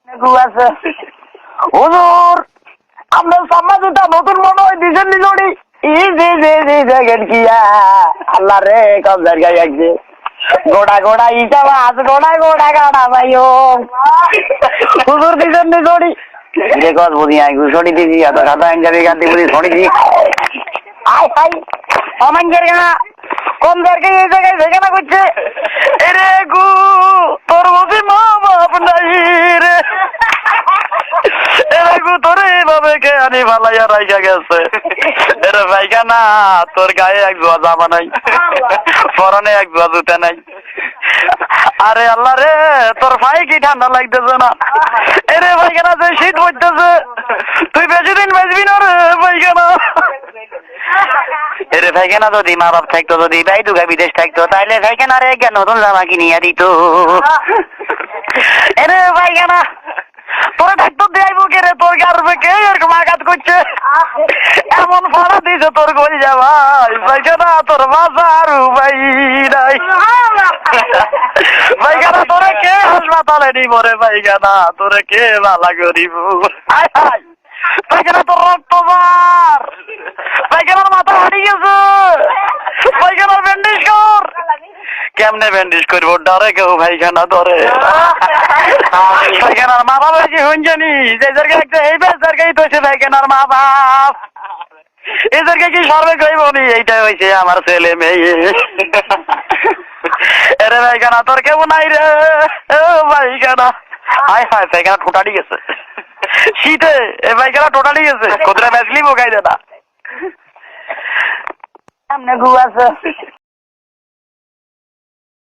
গু আছে হুজুর আপনার সাম্মা জুতা নতুন মনে হয় দিছেন নিজড়ি দেখেন কি আল্লাহ রে কম জায়গায় একদিন গোড়া গোড়া ইসাবা আছে গোড়া গোড়া গাড়া ভাইও হুজুর দিছেন নিজড়ি রে কস বুঝি আই গুছড়ি দিছি এত সাদা আঞ্জাবি গান্তি বুঝি ছড়ি দিছি আয় হাই অমাঞ্জের গানা কোন জায়গায় এই জায়গায় ভেগানা করছে এরে গু তোর বুঝি মা বাপ নাই রে এরে গু তোর এইভাবে কে আনি ভালাইয়া রাইখা গেছে এরে ভাইখানা তোর গায়ে এক জোয়া জামা নাই পরনে এক জোয়া জুতা নাই আরে আল্লাহ রে তোর ভাই কি ঠান্ডা লাগতেছে না এরে ভাইখানা যে শীত পড়তেছে তুই বেশি দিন বাঁচবি না রে ভাইখানা এরে ভাইখানা যদি মা বাপ থাকতো যদি ভাই দুগা বিদেশ থাকতো তাইলে ভাইখানা রে কেন নতুন জামা কিনিয়া দিত এরে ভাইখানা তোরা থাকতো দেয়াইবো কে রে তোর গারবে কে এরকম আঘাত করছে এমন ভাড়া দিছে তোর গল ভাই ভাইখানা তোর বাজারু ভাই নাই ভাইখানা তোরে কে হাসপাতালে নিব রে ভাইখানা তোরে কে ভালা করিব আয় হায় ভাইখানা তোর রক্ত বার ভাইখানার মাথা হারিয়ে গেছে ভাইখানার ব্যান্ডেজ কর কেমনে ব্যান্ডেজ করবো ডরে কেউ ভাইখানা ধরে ভাইখানার মা বাবা কি শুনছনি যে জায়গায় এই বেশ জায়গায় তো ভাইখানার মা বাপ এই জায়গায় কি সর্বে কইব নি এইটাই হয়েছে আমার ছেলে মেয়ে এরে ভাইখানা তোর কেমন নাই রে ভাইখানা হায় হায় ভাইখানা ঠোঁটাড়ি গেছে শীতে এ ভাইখানা টোটালি গেছে কোথায় বেচলি বোকাই দে না সামনে গু আছে